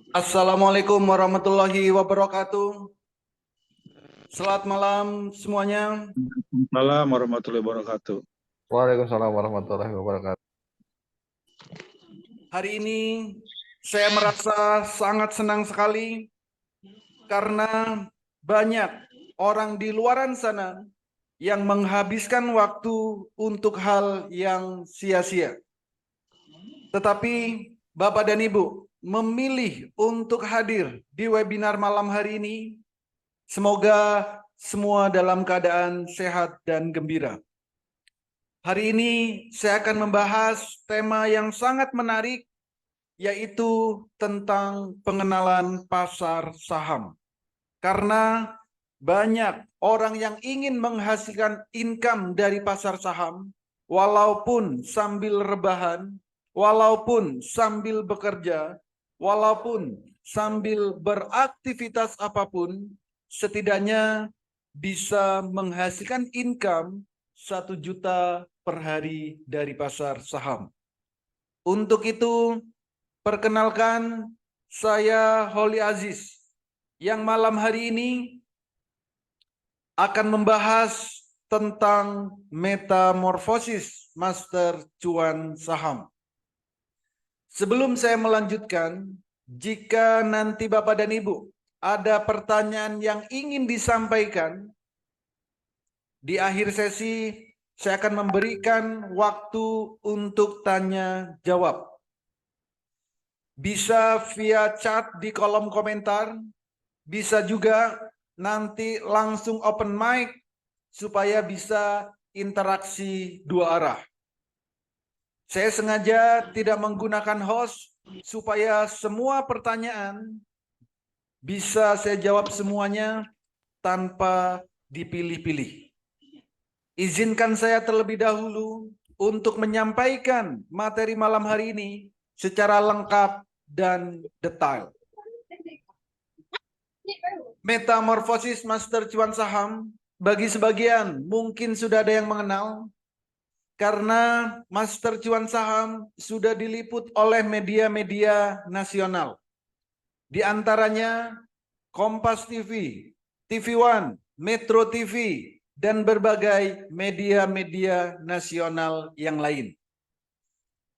Assalamualaikum warahmatullahi wabarakatuh. Selamat malam semuanya. Waalaikumsalam warahmatullahi wabarakatuh. Waalaikumsalam warahmatullahi wabarakatuh. Hari ini saya merasa sangat senang sekali karena banyak orang di luaran sana yang menghabiskan waktu untuk hal yang sia-sia. Tetapi Bapak dan Ibu memilih untuk hadir di webinar malam hari ini. Semoga semua dalam keadaan sehat dan gembira. Hari ini saya akan membahas tema yang sangat menarik, yaitu tentang pengenalan pasar saham. Karena banyak orang yang ingin menghasilkan income dari pasar saham, walaupun sambil rebahan, walaupun sambil bekerja, walaupun sambil beraktivitas apapun, setidaknya bisa menghasilkan income 1 juta per hari dari pasar saham. Untuk itu, perkenalkan, saya Holly Aziz yang malam hari ini akan membahas tentang metamorfosis master cuan saham. Sebelum saya melanjutkan, jika nanti Bapak dan Ibu ada pertanyaan yang ingin disampaikan, di akhir sesi saya akan memberikan waktu untuk tanya jawab. Bisa via chat di kolom komentar, bisa juga nanti langsung open mic supaya bisa interaksi dua arah. Saya sengaja tidak menggunakan host supaya semua pertanyaan bisa saya jawab semuanya tanpa dipilih-pilih. Izinkan saya terlebih dahulu untuk menyampaikan materi malam hari ini secara lengkap dan detail. Metamorfosis master cuan saham, bagi sebagian mungkin sudah ada yang mengenal, karena master cuan saham sudah diliput oleh media-media nasional. Di antaranya Kompas TV, TV One, Metro TV, dan berbagai media-media nasional yang lain.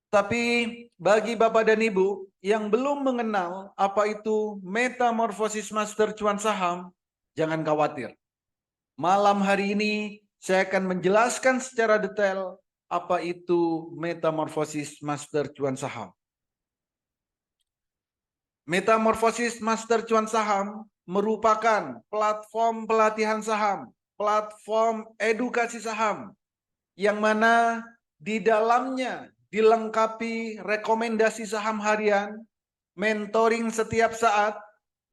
Tapi bagi Bapak dan Ibu yang belum mengenal apa itu metamorfosis master cuan saham, jangan khawatir. Malam hari ini saya akan menjelaskan secara detail apa itu metamorfosis master cuan saham. Metamorfosis master cuan saham merupakan platform pelatihan saham, platform edukasi saham, yang mana di dalamnya dilengkapi rekomendasi saham harian, mentoring setiap saat,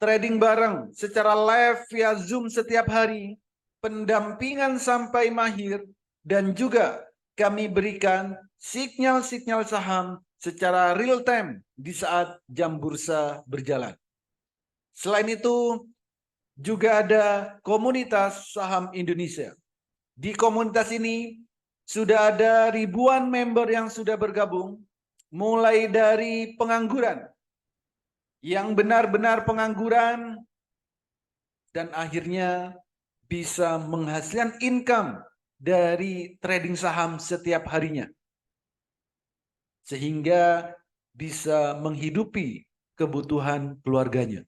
trading bareng secara live via Zoom setiap hari, pendampingan sampai mahir, dan juga kami berikan sinyal-sinyal saham secara real time di saat jam bursa berjalan. Selain itu, juga ada komunitas saham Indonesia. Di komunitas ini sudah ada ribuan member yang sudah bergabung, mulai dari pengangguran, yang benar-benar pengangguran, dan akhirnya bisa menghasilkan income dari trading saham setiap harinya, sehingga bisa menghidupi kebutuhan keluarganya.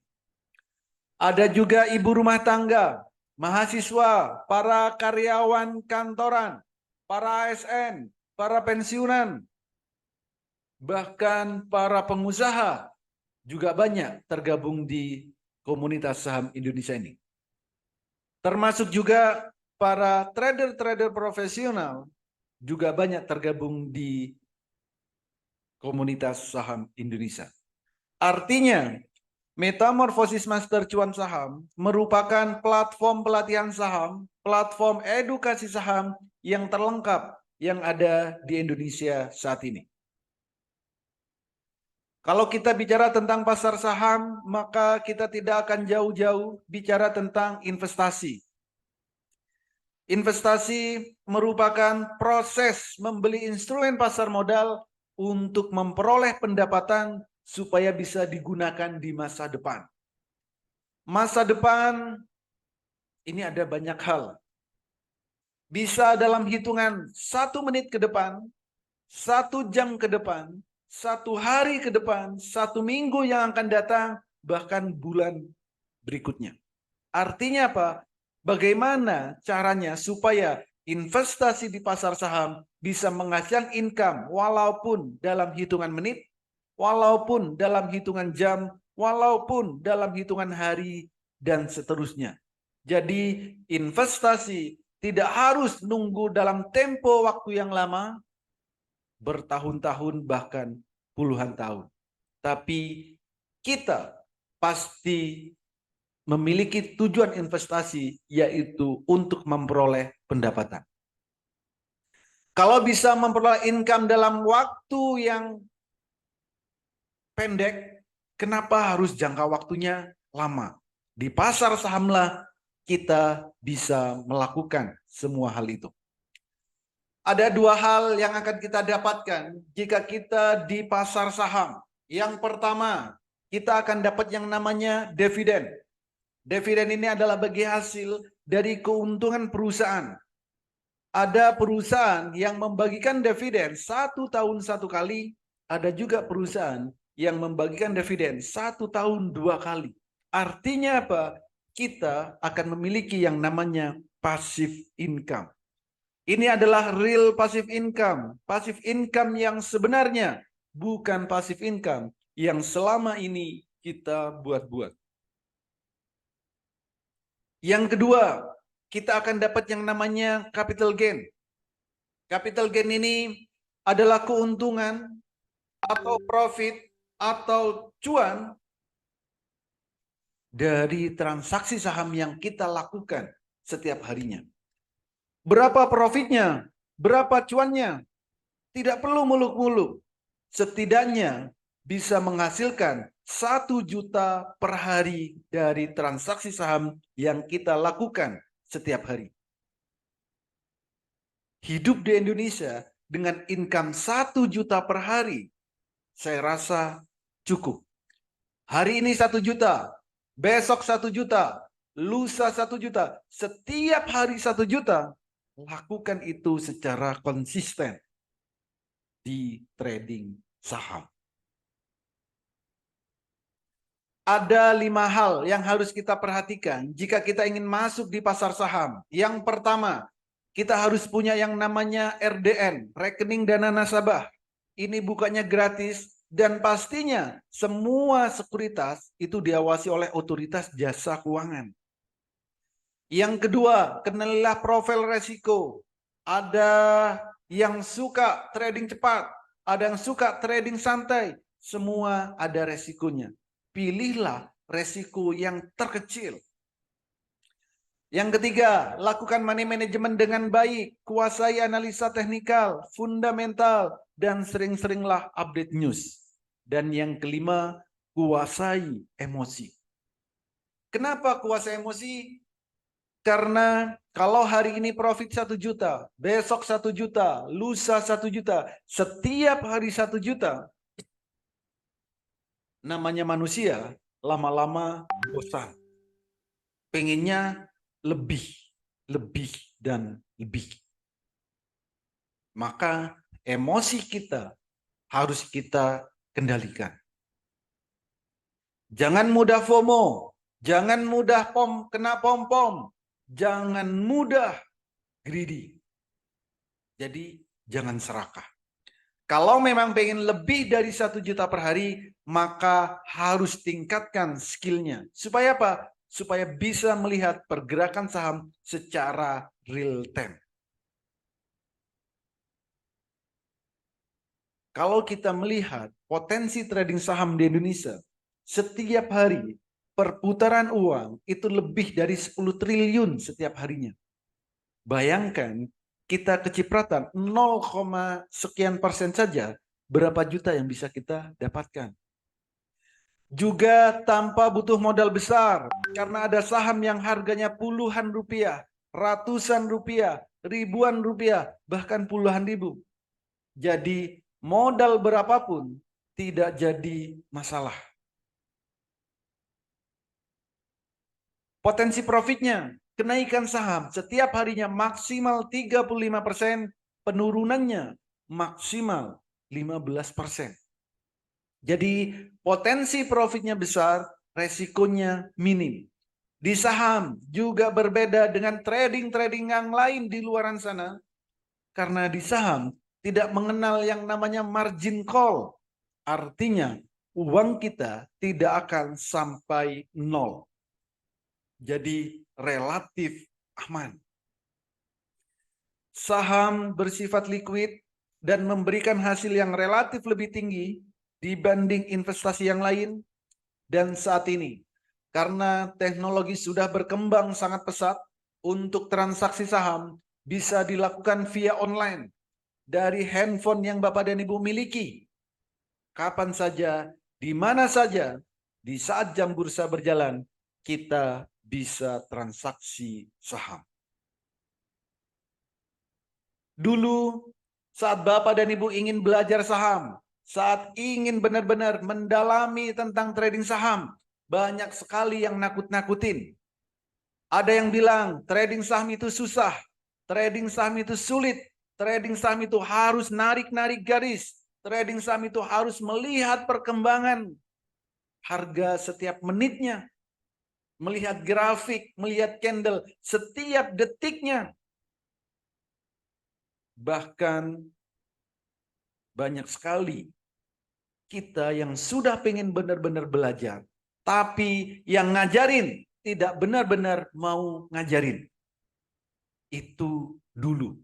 Ada juga ibu rumah tangga, mahasiswa, para karyawan kantoran, para ASN, para pensiunan, bahkan para pengusaha juga banyak tergabung di komunitas saham Indonesia ini. Termasuk juga para trader-trader profesional juga banyak tergabung di komunitas saham Indonesia. Artinya, Metamorfosis Master Cuan Saham merupakan platform pelatihan saham, platform edukasi saham yang terlengkap yang ada di Indonesia saat ini. Kalau kita bicara tentang pasar saham, maka kita tidak akan jauh-jauh bicara tentang investasi. Investasi merupakan proses membeli instrumen pasar modal untuk memperoleh pendapatan supaya bisa digunakan di masa depan. Masa depan ini ada banyak hal. Bisa dalam hitungan 1 menit ke depan, 1 jam ke depan, 1 hari ke depan, 1 minggu yang akan datang, bahkan bulan berikutnya. Artinya apa? Bagaimana caranya supaya investasi di pasar saham bisa menghasilkan income walaupun dalam hitungan menit, walaupun dalam hitungan jam, walaupun dalam hitungan hari, dan seterusnya. Jadi investasi tidak harus nunggu dalam tempo waktu yang lama, bertahun-tahun bahkan puluhan tahun. Tapi kita pasti memiliki tujuan investasi, yaitu untuk memperoleh pendapatan. Kalau bisa memperoleh income dalam waktu yang pendek, kenapa harus jangka waktunya lama? Di pasar sahamlah kita bisa melakukan semua hal itu. Ada 2 hal yang akan kita dapatkan jika kita di pasar saham. Yang pertama, kita akan dapat yang namanya dividen. Dividen ini adalah bagi hasil dari keuntungan perusahaan. Ada perusahaan yang membagikan dividen 1 tahun 1 kali, ada juga perusahaan yang membagikan dividen 1 tahun 2 kali. Artinya apa? Kita akan memiliki yang namanya passive income. Ini adalah real passive income. Passive income yang sebenarnya, bukan passive income yang selama ini kita buat-buat. Yang kedua, kita akan dapat yang namanya capital gain. Capital gain ini adalah keuntungan atau profit atau cuan dari transaksi saham yang kita lakukan setiap harinya. Berapa profitnya? Berapa cuannya? Tidak perlu muluk-muluk. Setidaknya bisa menghasilkan 1 juta per hari dari transaksi saham yang kita lakukan setiap hari. Hidup di Indonesia dengan income 1 juta per hari, saya rasa cukup. Hari ini 1 juta, besok 1 juta, lusa 1 juta, setiap hari 1 juta, lakukan itu secara konsisten di trading saham. Ada 5 hal yang harus kita perhatikan jika kita ingin masuk di pasar saham. Yang pertama, kita harus punya yang namanya RDN, rekening dana nasabah. Ini bukanya gratis dan pastinya semua sekuritas itu diawasi oleh otoritas jasa keuangan. Yang kedua, kenalilah profil resiko. Ada yang suka trading cepat, ada yang suka trading santai. Semua ada resikonya. Pilihlah resiko yang terkecil. Yang ketiga, lakukan money management dengan baik. Kuasai analisa teknikal, fundamental, dan sering-seringlah update news. Dan yang kelima, kuasai emosi. Kenapa kuasai emosi? Karena kalau hari ini profit 1 juta, besok 1 juta, lusa 1 juta, setiap hari 1 juta, namanya manusia lama-lama bosan. Pengennya lebih, dan lebih. Maka emosi kita harus kita kendalikan. Jangan mudah FOMO, jangan mudah kena pom-pom, jangan mudah greedy. Jadi jangan serakah. Kalau memang pengen lebih dari 1 juta per hari, maka harus tingkatkan skillnya. Supaya apa? Supaya bisa melihat pergerakan saham secara real time. Kalau kita melihat potensi trading saham di Indonesia, setiap hari perputaran uang itu lebih dari 10 triliun setiap harinya. Bayangkan kita kecipratan 0, sekian persen saja, berapa juta yang bisa kita dapatkan. Juga tanpa butuh modal besar, karena ada saham yang harganya puluhan rupiah, ratusan rupiah, ribuan rupiah, bahkan puluhan ribu. Jadi modal berapapun tidak jadi masalah. Potensi profitnya, kenaikan saham setiap harinya maksimal 35%, penurunannya maksimal 15%. Jadi potensi profitnya besar, resikonya minim. Di saham juga berbeda dengan trading-trading yang lain di luaran sana. Karena di saham tidak mengenal yang namanya margin call. Artinya uang kita tidak akan sampai nol. Jadi relatif aman. Saham bersifat liquid dan memberikan hasil yang relatif lebih tinggi dibanding investasi yang lain. Dan saat ini, karena teknologi sudah berkembang sangat pesat, untuk transaksi saham bisa dilakukan via online dari handphone yang Bapak dan Ibu miliki. Kapan saja, di mana saja, di saat jam bursa berjalan, kita bisa transaksi saham. Dulu, saat Bapak dan Ibu ingin belajar saham, saat ingin benar-benar mendalami tentang trading saham, banyak sekali yang nakut-nakutin. Ada yang bilang trading saham itu susah, trading saham itu sulit, trading saham itu harus narik-narik garis, trading saham itu harus melihat perkembangan harga setiap menitnya, melihat grafik, melihat candle setiap detiknya. Bahkan banyak sekali kita yang sudah pengen benar-benar belajar, tapi yang ngajarin tidak benar-benar mau ngajarin. Itu dulu.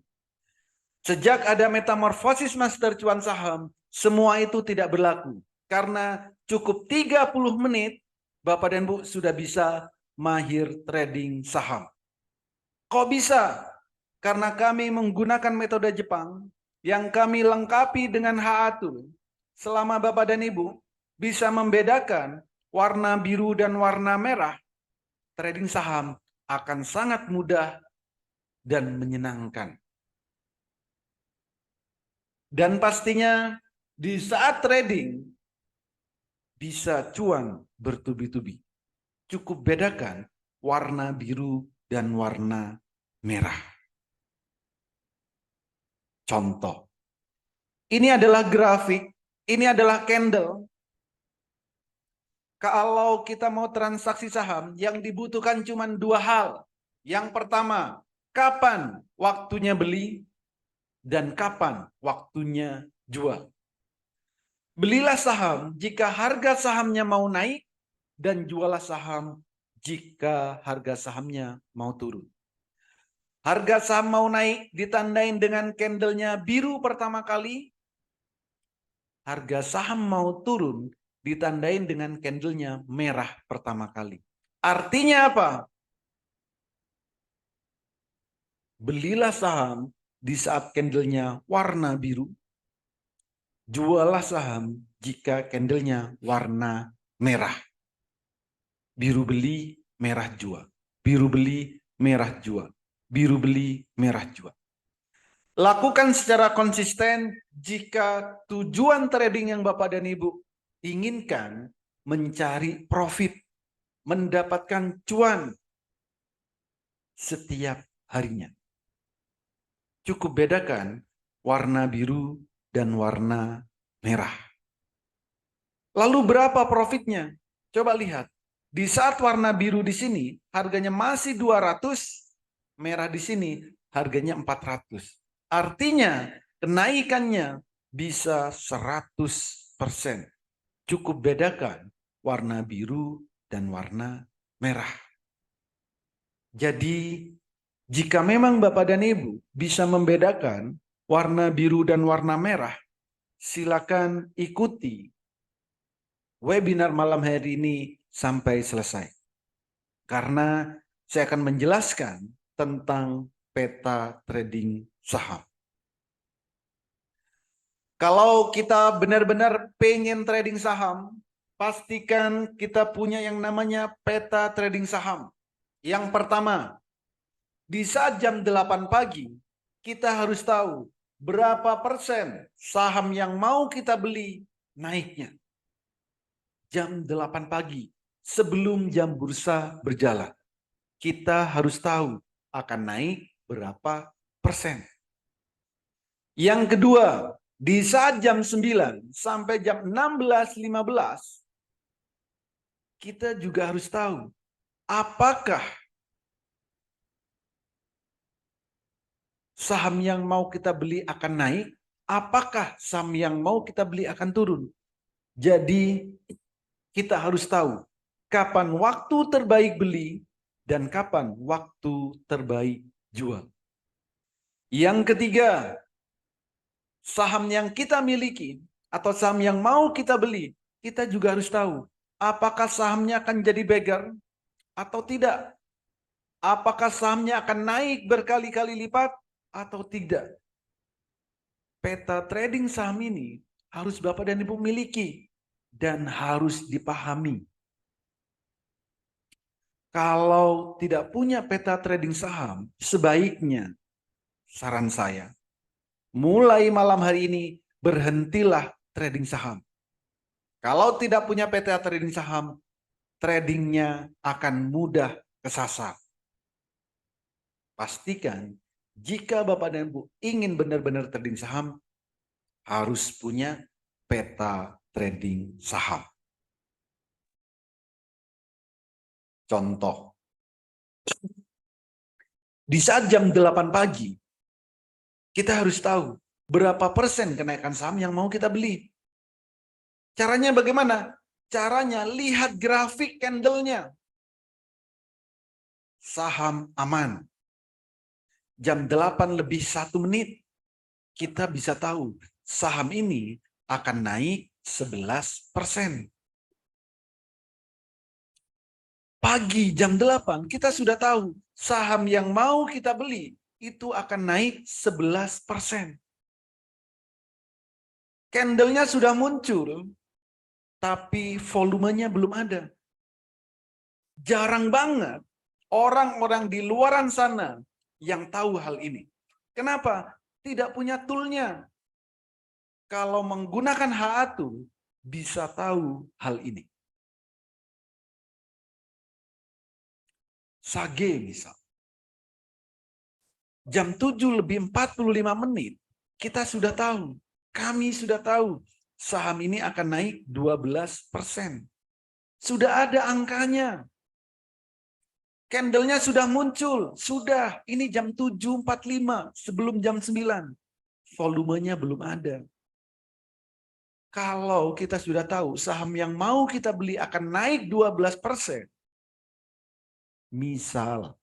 Sejak ada metamorfosis master cuan saham, semua itu tidak berlaku. Karena cukup 30 menit, Bapak dan Bu sudah bisa mahir trading saham. Kok bisa? Karena kami menggunakan metode Jepang yang kami lengkapi dengan HA-Tool. Selama Bapak dan Ibu bisa membedakan warna biru dan warna merah, trading saham akan sangat mudah dan menyenangkan. Dan pastinya di saat trading bisa cuan bertubi-tubi. Cukup bedakan warna biru dan warna merah. Contoh. Ini adalah grafik, ini adalah candle. Kalau kita mau transaksi saham, yang dibutuhkan cuma dua hal. Yang pertama, kapan waktunya beli dan kapan waktunya jual. Belilah saham jika harga sahamnya mau naik dan jualah saham jika harga sahamnya mau turun. Harga saham mau naik ditandain dengan candlenya biru pertama kali. Harga saham mau turun ditandain dengan candlenya merah pertama kali. Artinya apa? Belilah saham di saat candlenya warna biru. Jualah saham jika candlenya warna merah. Biru beli, merah jual. Biru beli, merah jual. Biru beli, merah jual. Lakukan secara konsisten jika tujuan trading yang Bapak dan Ibu inginkan mencari profit, mendapatkan cuan setiap harinya. Cukup bedakan warna biru dan warna merah. Lalu berapa profitnya? Coba lihat. Di saat warna biru di sini harganya masih 200, merah di sini harganya 400. Artinya kenaikannya bisa 100%. Cukup bedakan warna biru dan warna merah. Jadi jika memang Bapak dan Ibu bisa membedakan warna biru dan warna merah, silakan ikuti webinar malam hari ini sampai selesai. Karena saya akan menjelaskan tentang peta trading saham. Kalau kita benar-benar pengen trading saham, pastikan kita punya yang namanya peta trading saham. Yang pertama, di saat jam 8 pagi, kita harus tahu berapa persen saham yang mau kita beli naiknya. Jam 8 pagi sebelum jam bursa berjalan. Kita harus tahu akan naik berapa persen. Yang kedua, di saat jam 9 sampai jam 16.15, kita juga harus tahu apakah saham yang mau kita beli akan naik, apakah saham yang mau kita beli akan turun. Jadi kita harus tahu kapan waktu terbaik beli dan kapan waktu terbaik jual. Yang ketiga, saham yang kita miliki atau saham yang mau kita beli, kita juga harus tahu apakah sahamnya akan jadi beggar atau tidak. Apakah sahamnya akan naik berkali-kali lipat atau tidak. Peta trading saham ini harus Bapak dan Ibu miliki dan harus dipahami. Kalau tidak punya peta trading saham, sebaiknya saran saya, mulai malam hari ini berhentilah trading saham. Kalau tidak punya peta trading saham, tradingnya akan mudah kesasar. Pastikan jika Bapak dan Ibu ingin benar-benar trading saham, harus punya peta trading saham. Contoh, di saat jam 8 pagi, kita harus tahu berapa persen kenaikan saham yang mau kita beli. Caranya bagaimana? Caranya lihat grafik candle-nya. Saham aman. Jam 8 lebih 1 menit, kita bisa tahu saham ini akan naik 11%. Pagi jam 8 kita sudah tahu saham yang mau kita beli itu akan naik 11%. Candle-nya sudah muncul, tapi volumenya belum ada. Jarang banget orang-orang di luaran sana yang tahu hal ini. Kenapa? Tidak punya tool-nya. Kalau menggunakan HA Tool, bisa tahu hal ini. Sage misal. Jam 7 lebih 45 menit, kita sudah tahu. Kami sudah tahu saham ini akan naik 12%. Sudah ada angkanya. Candle-nya sudah muncul. Sudah. Ini jam 7.45 sebelum jam 9. Volumenya belum ada. Kalau kita sudah tahu saham yang mau kita beli akan naik 12%. Misal,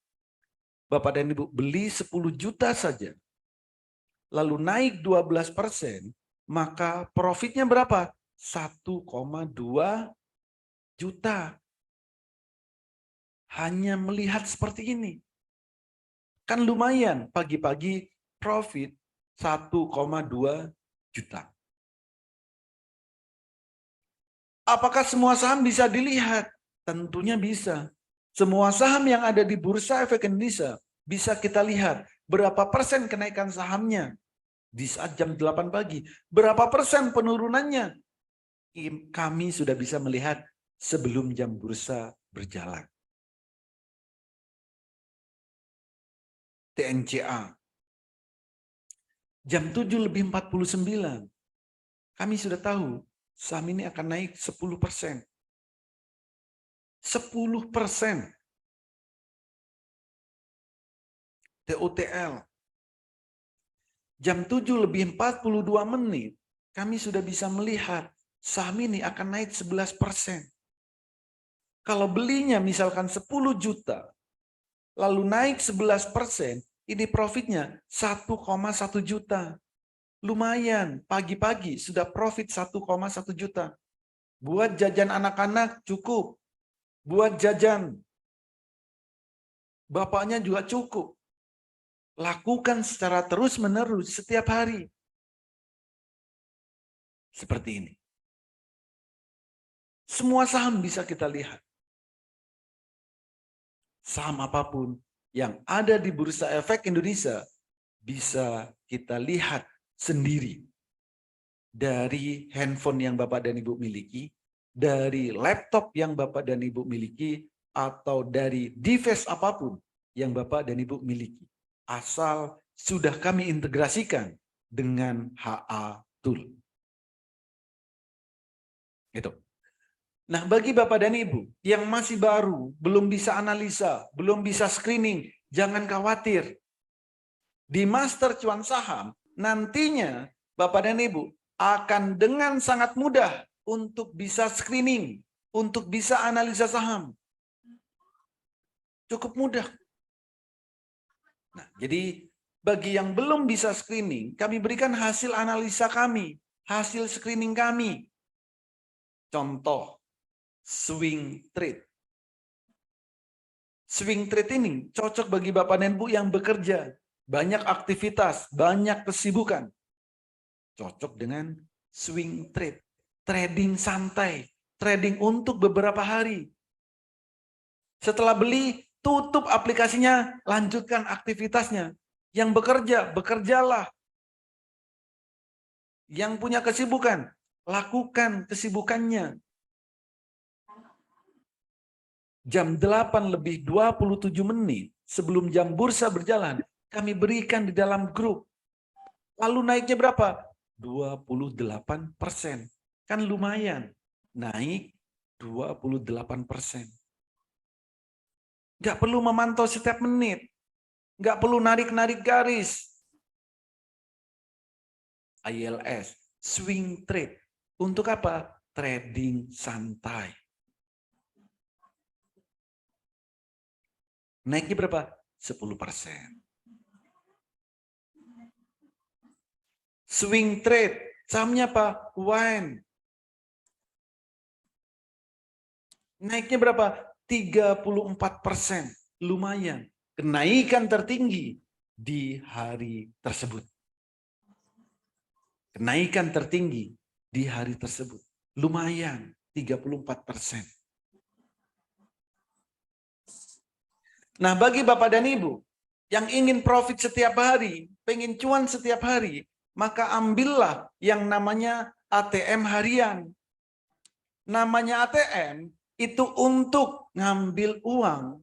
Bapak dan Ibu beli 10 juta saja. Lalu naik 12%, maka profitnya berapa? 1,2 juta. Hanya melihat seperti ini. Kan lumayan, pagi-pagi profit 1,2 juta. Apakah semua saham bisa dilihat? Tentunya bisa. Semua saham yang ada di Bursa Efek Indonesia bisa kita lihat berapa persen kenaikan sahamnya di saat jam 8 pagi. Berapa persen penurunannya? Kami sudah bisa melihat sebelum jam bursa berjalan. TNCA. Jam 7 lebih 49. Kami sudah tahu saham ini akan naik 10%. 10%. TOTL. Jam 7 lebih 42 menit, kami sudah bisa melihat saham ini akan naik 11%. Kalau belinya misalkan 10 juta, lalu naik 11%, ini profitnya 1,1 juta. Lumayan, pagi-pagi sudah profit 1,1 juta. Buat jajan anak-anak cukup. Buat jajan bapaknya juga cukup. Lakukan secara terus-menerus setiap hari. Seperti ini. Semua saham bisa kita lihat. Saham apapun yang ada di Bursa Efek Indonesia bisa kita lihat sendiri. dari handphone yang Bapak dan Ibu miliki, dari laptop yang Bapak dan Ibu miliki, atau dari device apapun yang Bapak dan Ibu miliki. Asal sudah kami integrasikan dengan HA Tool. Itu. Nah, bagi Bapak dan Ibu yang masih baru, belum bisa analisa, belum bisa screening, jangan khawatir. Di Master Cuan Saham, nantinya Bapak dan Ibu akan dengan sangat mudah untuk bisa screening, untuk bisa analisa saham. Cukup mudah. Nah, jadi bagi yang belum bisa screening, kami berikan hasil analisa kami, hasil screening kami. Contoh, swing trade. Swing trade ini cocok bagi Bapak dan Ibu yang bekerja, banyak aktivitas, banyak kesibukan. Cocok dengan swing trade, trading santai, trading untuk beberapa hari. Setelah beli, tutup aplikasinya, lanjutkan aktivitasnya. Yang bekerja, bekerjalah. Yang punya kesibukan, lakukan kesibukannya. Jam 8:27 sebelum jam bursa berjalan, kami berikan di dalam grup. Lalu naiknya berapa? 28%. Kan lumayan. Naik 28%. Nggak perlu memantau setiap menit. Nggak perlu narik-narik garis. ILS, swing trade. Untuk apa? Trading santai. Naiknya berapa? 10%. Swing trade, sahamnya apa? Wine. Naiknya berapa? 34%. Lumayan. Kenaikan tertinggi di hari tersebut. Kenaikan tertinggi di hari tersebut. Lumayan, 34%. Nah, bagi Bapak dan Ibu yang ingin profit setiap hari, pengen cuan setiap hari, maka ambillah yang namanya ATM harian. Namanya ATM itu untuk ngambil uang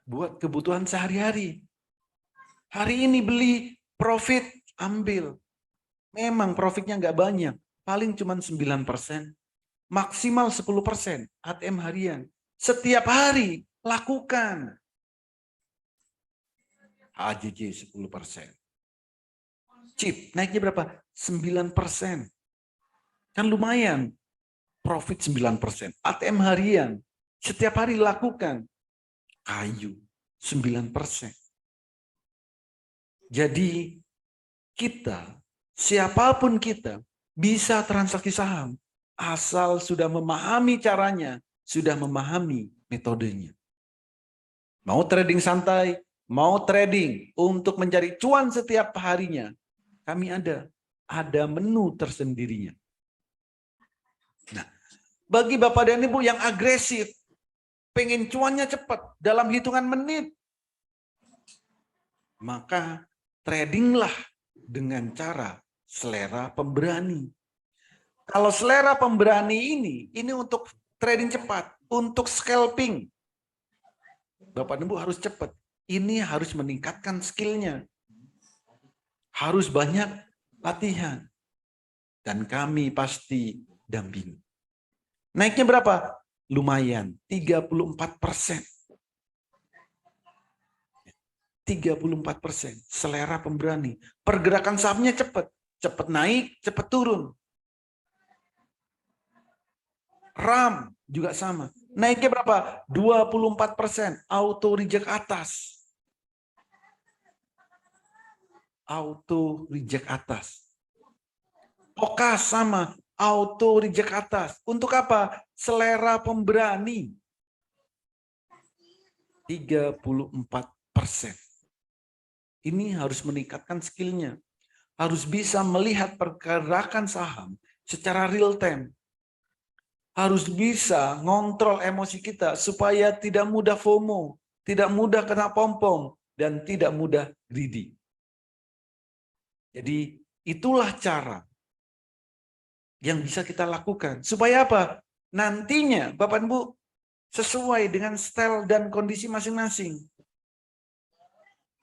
buat kebutuhan sehari-hari. Hari ini beli, profit, ambil. Memang profitnya nggak banyak, paling cuma 9%, maksimal 10% ATM harian. Setiap hari lakukan. AJJ 10%. Chip naiknya berapa? 9%. Kan lumayan. Profit 9%. ATM harian. Setiap hari lakukan. Kayu 9%. Jadi kita, siapapun kita, bisa transaksi saham. Asal sudah memahami caranya, sudah memahami metodenya. Mau trading santai, mau trading untuk mencari cuan setiap harinya, kami ada menu tersendirinya. Nah, bagi Bapak dan Ibu yang agresif, pengen cuannya cepat dalam hitungan menit, maka tradinglah dengan cara selera pemberani. Kalau selera pemberani ini untuk trading cepat, untuk scalping, Bapak dan Ibu harus cepat. Ini harus meningkatkan skillnya. Harus banyak latihan. Dan kami pasti dampingi. Naiknya berapa? Lumayan, 34%. 34%. Selera pemberani. Pergerakan sahamnya cepat. Cepat naik, cepat turun. RAM juga sama. Naiknya berapa? 24%. Auto reject atas. Auto reject atas. Okas sama, auto reject atas. Untuk apa? Selera pemberani. 34%. Ini harus meningkatkan skillnya. Harus bisa melihat pergerakan saham secara real time. Harus bisa ngontrol emosi kita supaya tidak mudah FOMO, tidak mudah kena pom-pom, dan tidak mudah greedy. Jadi itulah cara yang bisa kita lakukan. Supaya apa? Nantinya Bapak Ibu sesuai dengan style dan kondisi masing-masing.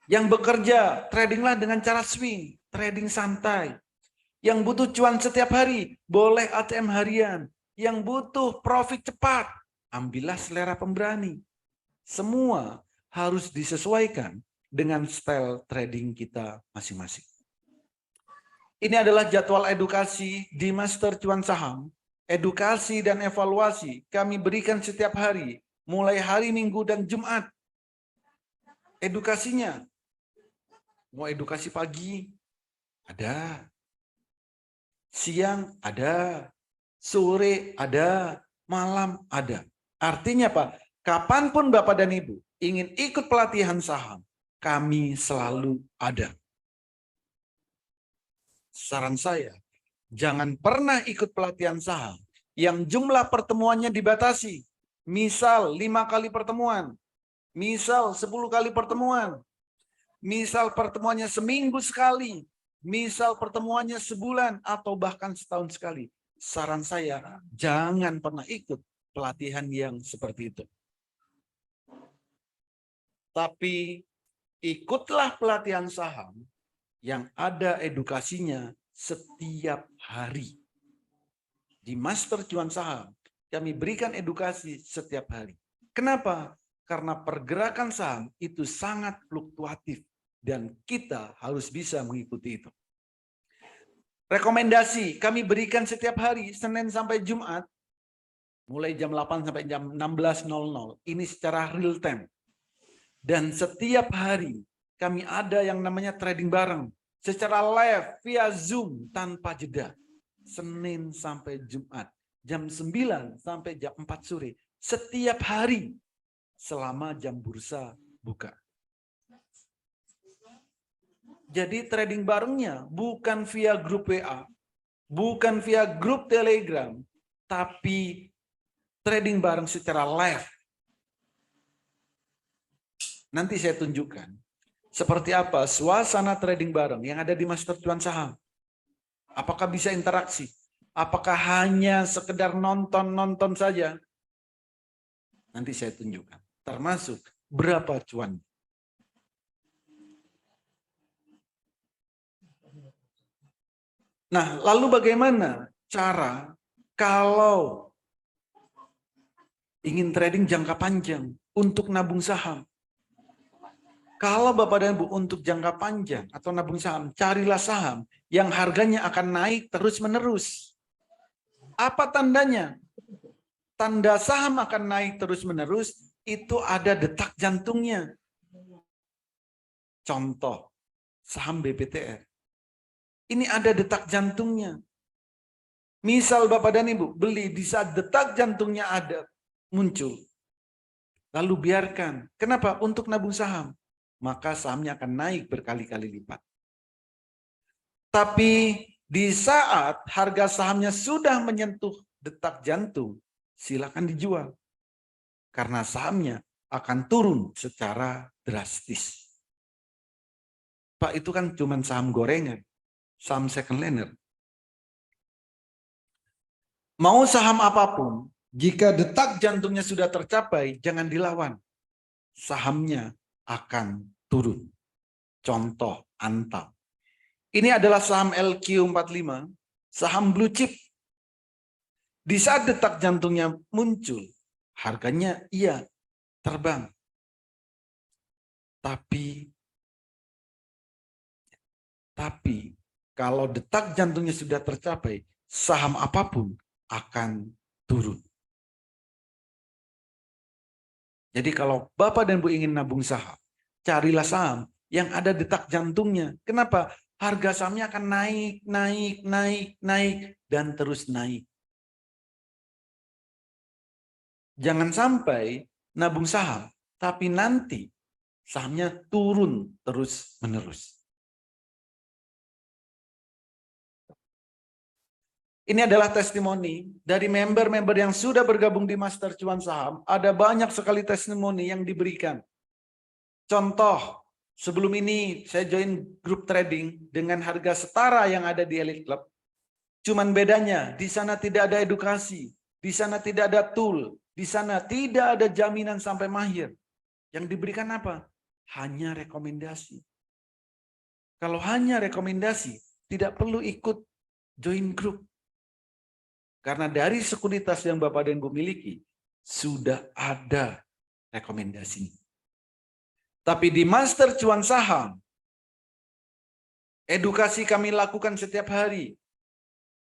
Yang bekerja, tradinglah dengan cara swing, trading santai. Yang butuh cuan setiap hari, boleh ATM harian. Yang butuh profit cepat, ambillah selera pemberani. Semua harus disesuaikan dengan style trading kita masing-masing. Ini adalah jadwal edukasi di Master Cuan Saham. Edukasi dan evaluasi kami berikan setiap hari, mulai hari Minggu dan Jumat. Edukasinya, mau edukasi pagi, ada. Siang ada, sore ada, malam ada. Artinya Pak, kapanpun Bapak dan Ibu ingin ikut pelatihan saham, kami selalu ada. Saran saya, jangan pernah ikut pelatihan saham yang jumlah pertemuannya dibatasi. Misal 5 kali pertemuan, misal 10 kali pertemuan, misal pertemuannya seminggu sekali, misal pertemuannya sebulan atau bahkan setahun sekali. Saran saya, jangan pernah ikut pelatihan yang seperti itu. Tapi ikutlah pelatihan saham yang ada edukasinya setiap hari. Di Master Cuan Saham, kami berikan edukasi setiap hari. Kenapa? Karena pergerakan saham itu sangat fluktuatif dan kita harus bisa mengikuti itu. Rekomendasi kami berikan setiap hari, Senin sampai Jumat, mulai jam 8 sampai jam 16.00. Ini secara real time. Dan setiap hari kami ada yang namanya trading bareng. Secara live via Zoom tanpa jeda. Senin sampai Jumat. Jam 9 sampai jam 4 sore. Setiap hari selama jam bursa buka. Jadi trading barengnya bukan via grup WA. Bukan via grup Telegram. Tapi trading bareng secara live. Nanti saya tunjukkan seperti apa suasana trading bareng yang ada di Master Cuan Saham. Apakah bisa interaksi? Apakah hanya sekedar nonton-nonton saja? Nanti saya tunjukkan. Termasuk berapa cuan. Nah, lalu bagaimana cara kalau ingin trading jangka panjang untuk nabung saham? Kalau Bapak dan Ibu untuk jangka panjang atau nabung saham, carilah saham yang harganya akan naik terus-menerus. Apa tandanya? Tanda saham akan naik terus-menerus, itu ada detak jantungnya. Contoh, saham BPTR. Ini ada detak jantungnya. Misal Bapak dan Ibu beli di saat detak jantungnya ada, muncul. Lalu biarkan. Kenapa? Untuk nabung saham. Maka sahamnya akan naik berkali-kali lipat. Tapi di saat harga sahamnya sudah menyentuh detak jantung, silakan dijual. Karena sahamnya akan turun secara drastis. Pak, itu kan cuma saham gorengan, saham second laner. Mau saham apapun, jika detak jantungnya sudah tercapai, jangan dilawan. Sahamnya akan turun. Contoh Antam. Ini adalah saham LQ45, saham blue chip. Di saat detak jantungnya muncul, harganya iya terbang. Tapi kalau detak jantungnya sudah tercapai, saham apapun akan turun. Jadi kalau Bapak dan Ibu ingin nabung saham, carilah saham yang ada detak jantungnya. Kenapa? Harga sahamnya akan naik, dan terus naik. Jangan sampai nabung saham, tapi nanti sahamnya turun terus-menerus. Ini adalah testimoni dari member-member yang sudah bergabung di Master Cuan Saham. Ada banyak sekali testimoni yang diberikan. Contoh, sebelum ini saya join grup trading dengan harga setara yang ada di Elite Club. Cuman bedanya di sana tidak ada edukasi, di sana tidak ada tool, di sana tidak ada jaminan sampai mahir. Yang diberikan apa? Hanya rekomendasi. Kalau hanya rekomendasi, tidak perlu ikut join group. Karena dari sekuritas yang Bapak dan Ibu miliki, sudah ada rekomendasi. Tapi di Master Cuan Saham, edukasi kami lakukan setiap hari.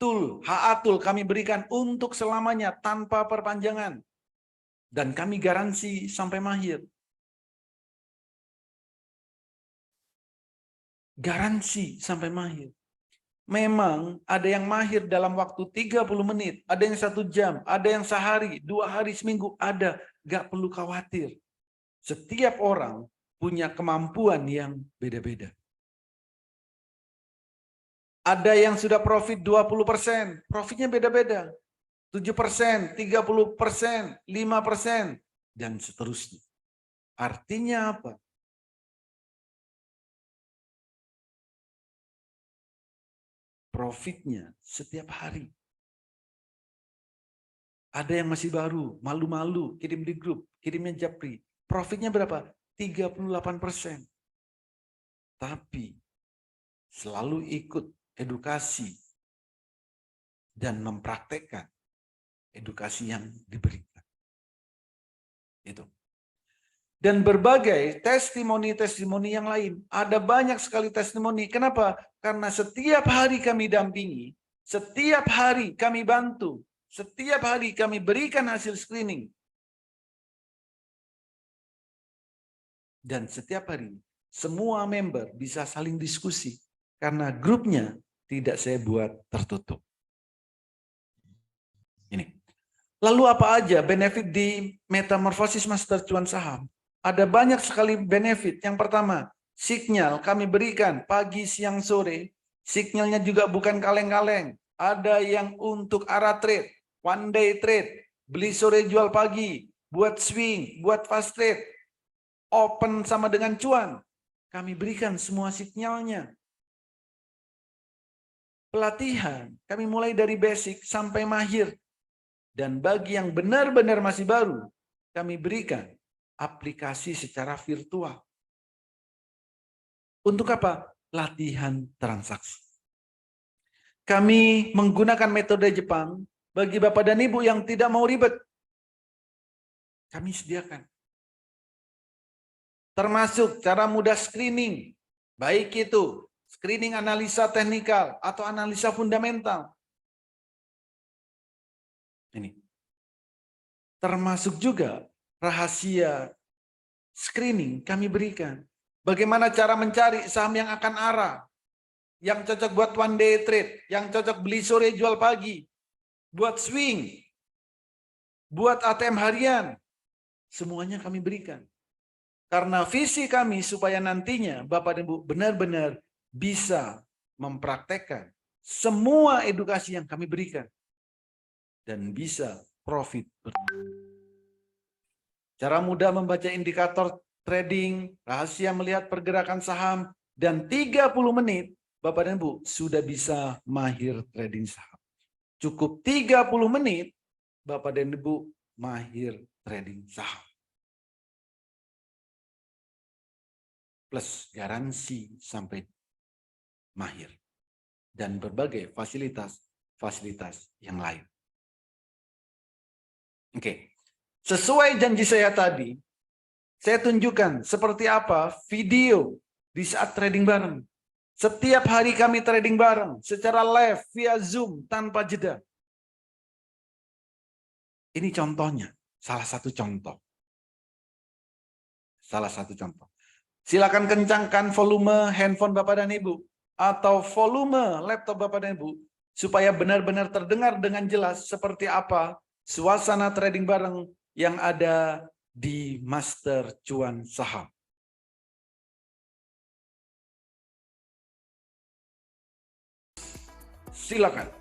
Tool, HA Tool kami berikan untuk selamanya tanpa perpanjangan. Dan kami garansi sampai mahir. Garansi sampai mahir. Memang ada yang mahir dalam waktu 30 menit, ada yang 1 jam, ada yang sehari, 2 hari, seminggu, ada. Gak perlu khawatir. Setiap orang punya kemampuan yang beda-beda. Ada yang sudah profit 20%, profitnya beda-beda. 7%, 30%, 5%, dan seterusnya. Artinya apa? Profitnya setiap hari. Ada yang masih baru, malu-malu, kirim di grup, kirimnya Japri. Profitnya berapa? 38%. Tapi selalu ikut edukasi dan mempraktekkan edukasi yang diberikan. Itu. Dan berbagai testimoni-testimoni yang lain. Ada banyak sekali testimoni. Kenapa? Karena setiap hari kami dampingi, setiap hari kami bantu, setiap hari kami berikan hasil screening. Dan setiap hari semua member bisa saling diskusi. Karena grupnya tidak saya buat tertutup. Ini. Lalu apa aja benefit di Metamorfosis Master Cuan Saham? Ada banyak sekali benefit. Yang pertama, sinyal kami berikan pagi, siang, sore. Sinyalnya juga bukan kaleng-kaleng. Ada yang untuk arah trade, one day trade, beli sore jual pagi, buat swing, buat fast trade, open sama dengan cuan. Kami berikan semua sinyalnya. Pelatihan, kami mulai dari basic sampai mahir. Dan bagi yang benar-benar masih baru, kami berikan aplikasi secara virtual. Untuk apa? Latihan transaksi. Kami menggunakan metode Jepang bagi Bapak dan Ibu yang tidak mau ribet. Kami sediakan. Termasuk cara mudah screening. Baik itu screening analisa teknikal atau analisa fundamental. Ini. Termasuk juga rahasia screening kami berikan. Bagaimana cara mencari saham yang akan arah, yang cocok buat one day trade, yang cocok beli sore jual pagi, buat swing, buat ATM harian, semuanya kami berikan. Karena visi kami supaya nantinya Bapak dan Ibu benar-benar bisa mempraktekkan semua edukasi yang kami berikan dan bisa profit. Cara mudah membaca indikator trading, rahasia melihat pergerakan saham, dan 30 menit Bapak dan Ibu sudah bisa mahir trading saham. Cukup 30 menit Bapak dan Ibu mahir trading saham. Plus garansi sampai mahir. Dan berbagai fasilitas yang lain. Oke. Sesuai janji saya tadi, saya tunjukkan seperti apa video di saat trading bareng. Setiap hari kami trading bareng secara live via Zoom tanpa jeda. Ini contohnya, salah satu contoh. Salah satu contoh. Silakan kencangkan volume handphone Bapak dan Ibu atau volume laptop Bapak dan Ibu supaya benar-benar terdengar dengan jelas seperti apa suasana trading bareng yang ada di Master Cuan Saham. Silakan.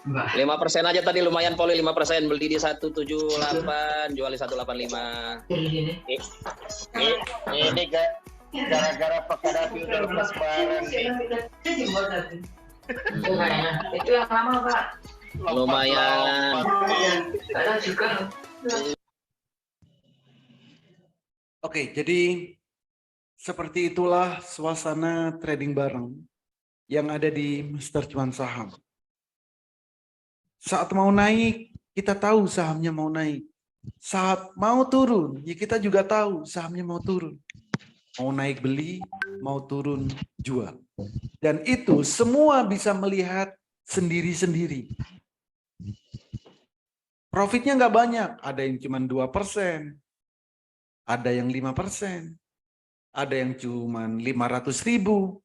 5% aja tadi lumayan Poli 5%, beli di 178, jual di 185. Ini gara-gara Pak Kadapi udah lepas barang nih. Itu yang lama Pak. Lumayan. Kadang juga. Oke, jadi seperti itulah suasana trading bareng yang ada di Master Cuan Saham. Saat mau naik, kita tahu sahamnya mau naik. Saat mau turun, ya kita juga tahu sahamnya mau turun. Mau naik beli, mau turun jual. Dan itu semua bisa melihat sendiri-sendiri. Profitnya nggak banyak, ada yang cuma 2%, ada yang 5%, ada yang cuma 500.000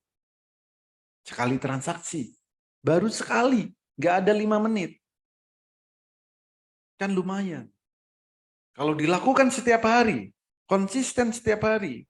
sekali transaksi. Baru sekali, nggak ada 5 menit. Kan lumayan. Kalau dilakukan setiap hari, konsisten setiap hari,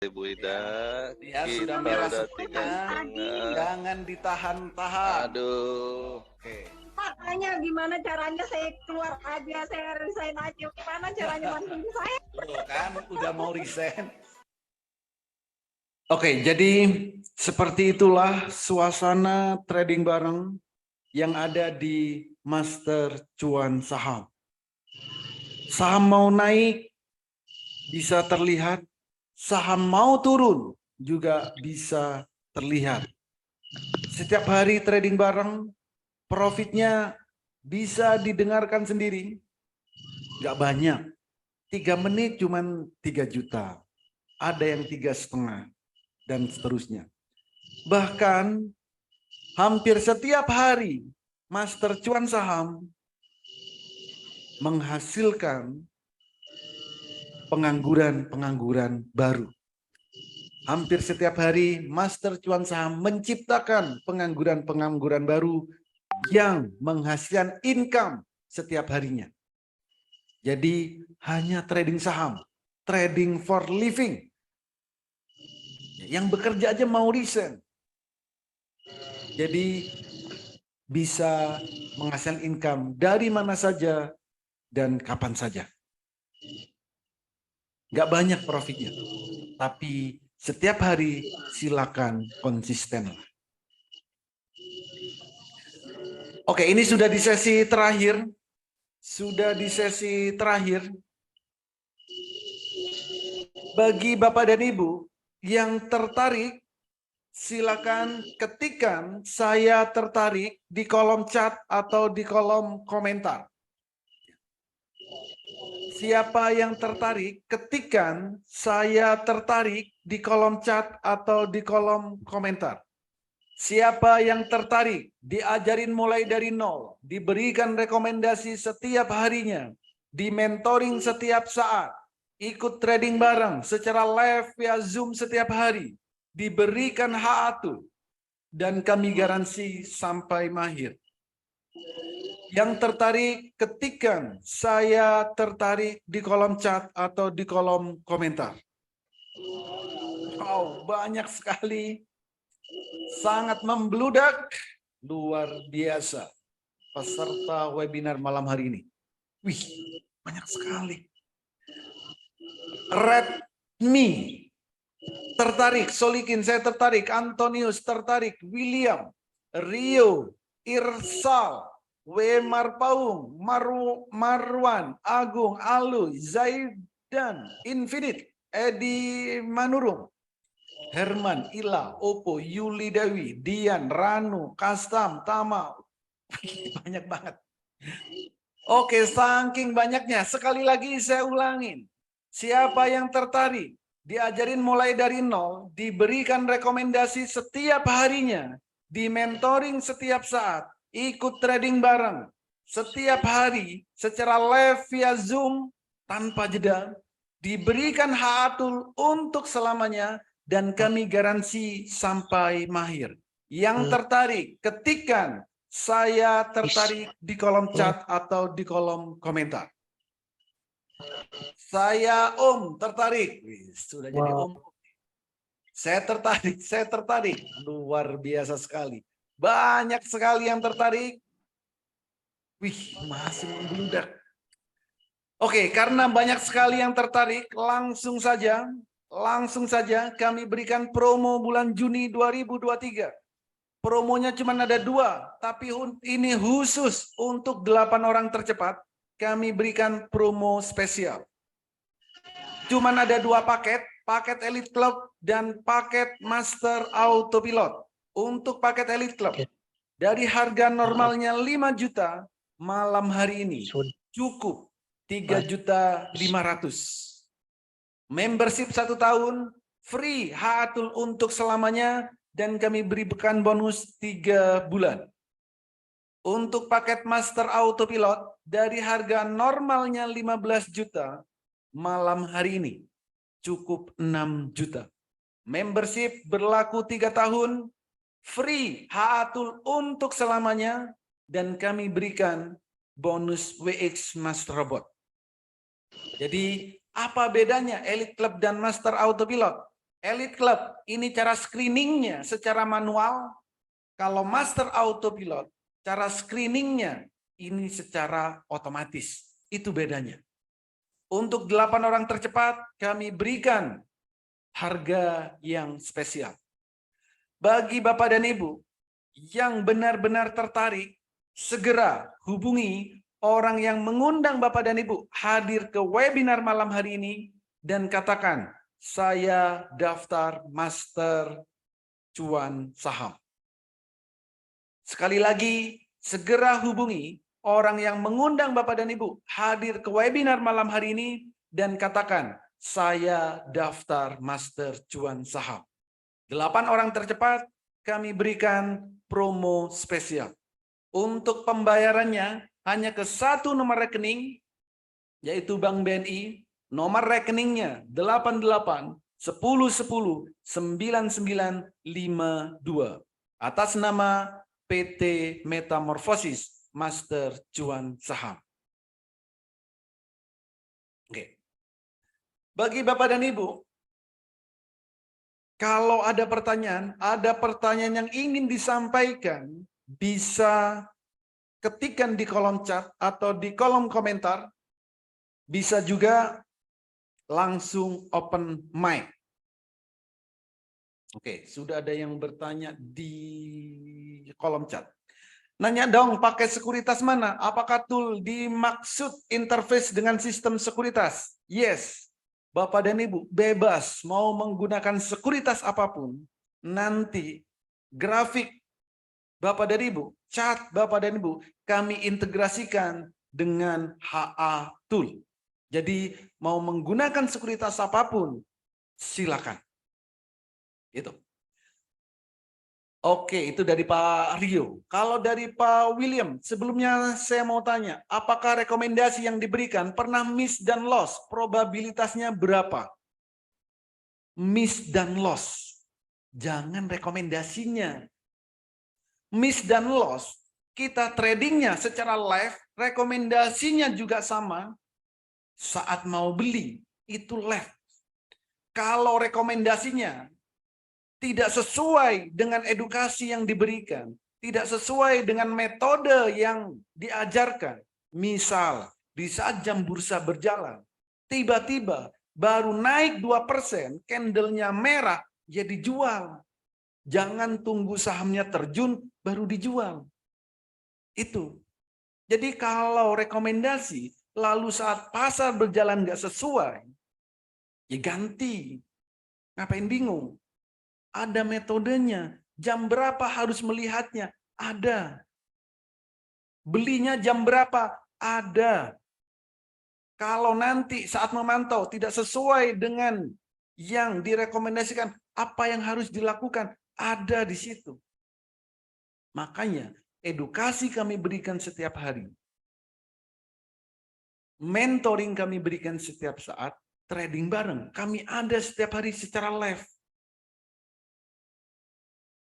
Ibu Ida, Ya, kita sudah merah udah semuanya. Jangan ditahan-tahan. Aduh. Oke. Makanya gimana caranya saya keluar aja, saya resign aja. Gimana caranya bantuin saya? Tuh kan udah mau resign. Oke, jadi seperti itulah suasana trading bareng yang ada di Master Cuan Saham. Saham mau naik bisa terlihat, saham mau turun juga bisa terlihat. Setiap hari trading bareng, profitnya bisa didengarkan sendiri. Nggak banyak. 3 menit cuman 3 juta. Ada yang 3,5 dan seterusnya. Bahkan hampir setiap hari Master Cuan Saham menghasilkan pengangguran baru. Hampir setiap hari Master Cuan Saham menciptakan pengangguran baru yang menghasilkan income setiap harinya. Jadi hanya trading saham, trading for living. Yang bekerja aja mau resign. Jadi bisa menghasilkan income dari mana saja dan kapan saja. Nggak banyak profitnya, tapi setiap hari silakan konsisten. Oke, ini sudah di sesi terakhir. Bagi Bapak dan Ibu yang tertarik, silakan ketikkan saya tertarik di kolom chat atau di kolom komentar. Siapa yang tertarik, ketikkan saya tertarik di kolom chat atau di kolom komentar. Siapa yang tertarik, diajarin mulai dari nol, diberikan rekomendasi setiap harinya, di mentoring setiap saat, ikut trading bareng secara live via Zoom setiap hari, diberikan hak atuh, dan kami garansi sampai mahir. Yang tertarik, ketikkan saya tertarik di kolom chat atau di kolom komentar. Wow, banyak sekali. Sangat membludak. Luar biasa. Peserta webinar malam hari ini. Wih, banyak sekali. Redmi tertarik, Solikin saya tertarik, Antonius tertarik, William, Rio, Irsal, Wemar Paung, Marwan, Agung, Alu, Zaidan, Infinite, Edi Manurung, Herman, Ila, Opo, Yuli Dewi, Dian, Ranu, Kastam, Tama. Banyak banget. Oke, saking banyaknya. Sekali lagi saya ulangin. Siapa yang tertarik, diajarin mulai dari nol, diberikan rekomendasi setiap harinya, di mentoring setiap saat, ikut trading bareng setiap hari secara live via Zoom tanpa jeda, diberikan hak atul untuk selamanya, dan kami garansi sampai mahir. Yang tertarik, ketikkan saya tertarik di kolom chat atau di kolom komentar. Saya Om tertarik. Sudah jadi Om. Saya tertarik. Luar biasa sekali. Banyak sekali yang tertarik. Wih, masih membludak. Oke, karena banyak sekali yang tertarik, langsung saja kami berikan promo bulan Juni 2023. Promonya cuma ada 2, tapi ini khusus untuk 8 orang tercepat. Kami berikan promo spesial. Cuma ada 2 paket, paket Elite Club dan paket Master Autopilot. Untuk paket Elite Club, dari harga normalnya 5 juta, malam hari ini cukup 3.500.000. Membership 1 tahun, free hak atul untuk selamanya, dan kami berikan bonus 3 bulan. Untuk paket Master Autopilot, dari harga normalnya 15 juta, malam hari ini cukup 6 juta. Membership berlaku 3 tahun, free hak atul untuk selamanya, dan kami berikan bonus WX Master Robot. Jadi apa bedanya Elite Club dan Master Autopilot? Elite Club, ini cara screeningnya secara manual. Kalau Master Autopilot, cara screeningnya ini secara otomatis. Itu bedanya. Untuk 8 orang tercepat, kami berikan harga yang spesial. Bagi Bapak dan Ibu yang benar-benar tertarik, segera hubungi orang yang mengundang Bapak dan Ibu hadir ke webinar malam hari ini dan katakan, saya daftar Master Cuan Saham. Sekali lagi, segera hubungi orang yang mengundang Bapak dan Ibu hadir ke webinar malam hari ini dan katakan, saya daftar Master Cuan Saham. 8 orang tercepat kami berikan promo spesial. Untuk pembayarannya hanya ke 1 nomor rekening, yaitu Bank BNI, nomor rekeningnya 88 10 10 9952 atas nama PT Metamorfosis Master Cuan Saham. Oke. Bagi Bapak dan Ibu, kalau ada pertanyaan yang ingin disampaikan, bisa ketikkan di kolom chat atau di kolom komentar. Bisa juga langsung open mic. Oke, sudah ada yang bertanya di kolom chat. Nanya dong, pakai sekuritas mana? Apakah tool dimaksud interface dengan sistem sekuritas? Yes. Bapak dan Ibu bebas mau menggunakan sekuritas apapun. Nanti grafik Bapak dan Ibu, chat Bapak dan Ibu, kami integrasikan dengan HA Tool. Jadi mau menggunakan sekuritas apapun, silakan. Itu. Oke, itu dari Pak Rio. Kalau dari Pak William, sebelumnya saya mau tanya, apakah rekomendasi yang diberikan pernah miss dan loss? Probabilitasnya berapa? Miss dan loss. Jangan rekomendasinya. Miss dan loss, kita tradingnya secara live, rekomendasinya juga sama. Saat mau beli, itu left. Kalau rekomendasinya tidak sesuai dengan edukasi yang diberikan, tidak sesuai dengan metode yang diajarkan. Misal, di saat jam bursa berjalan, tiba-tiba baru naik 2%, candlenya merah, ya dijual. Jangan tunggu sahamnya terjun, baru dijual. Itu. Jadi kalau rekomendasi, lalu saat pasar berjalan nggak sesuai, ya ganti. Ngapain bingung? Ada metodenya. Jam berapa harus melihatnya? Ada. Belinya jam berapa? Ada. Kalau nanti saat memantau tidak sesuai dengan yang direkomendasikan, apa yang harus dilakukan? Ada di situ. Makanya edukasi kami berikan setiap hari. Mentoring kami berikan setiap saat. Trading bareng. Kami ada setiap hari secara live.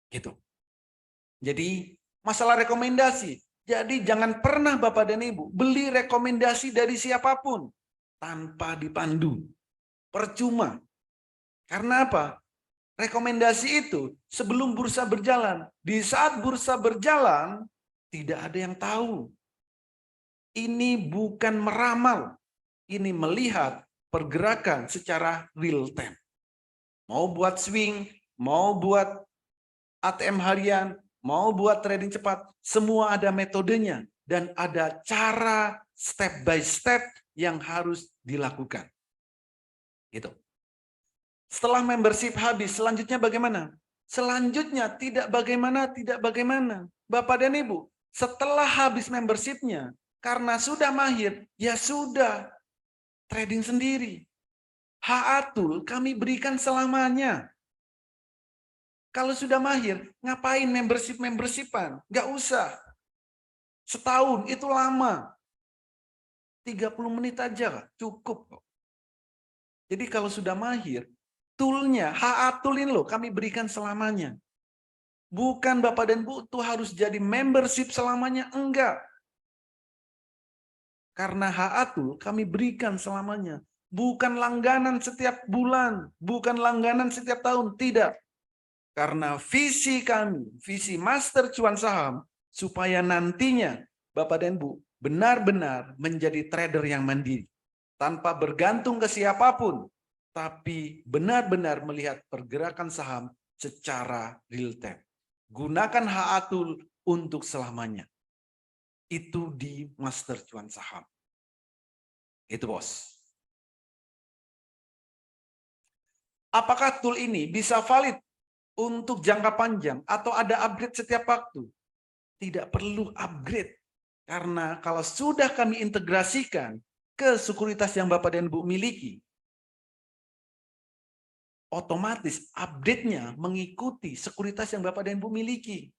Gitu. Jadi masalah rekomendasi. Jadi jangan pernah Bapak dan Ibu beli rekomendasi dari siapapun tanpa dipandu. Percuma. Karena apa? Rekomendasi itu sebelum bursa berjalan. Di saat bursa berjalan tidak ada yang tahu. Ini bukan meramal. Ini melihat pergerakan secara real time. Mau buat swing, mau buat ATM harian, mau buat trading cepat, semua ada metodenya dan ada cara step by step yang harus dilakukan. Gitu. Setelah membership habis, selanjutnya bagaimana? Selanjutnya tidak bagaimana. Bapak dan Ibu, setelah habis membershipnya, karena sudah mahir, ya sudah, trading sendiri. HA Tool kami berikan selamanya. Kalau sudah mahir, ngapain membership-membershipan? Nggak usah. Setahun itu lama. 30 menit aja cukup. Jadi kalau sudah mahir, toolnya, HA Tool ini loh, kami berikan selamanya. Bukan Bapak dan Bu itu harus jadi membership selamanya, enggak. Karena HA Tool kami berikan selamanya. bukan langganan setiap bulan, bukan langganan setiap tahun, tidak. Karena visi kami, visi Master Cuan Saham, supaya nantinya Bapak dan Ibu benar-benar menjadi trader yang mandiri. Tanpa bergantung ke siapapun, tapi benar-benar melihat pergerakan saham secara real time. Gunakan Haatul untuk selamanya. Itu di Master Cuan Saham. Itu bos. Apakah tool ini bisa valid untuk jangka panjang atau ada upgrade setiap waktu? Tidak perlu upgrade. Karena kalau sudah kami integrasikan ke sekuritas yang Bapak dan Ibu miliki, otomatis update-nya mengikuti sekuritas yang Bapak dan Ibu miliki.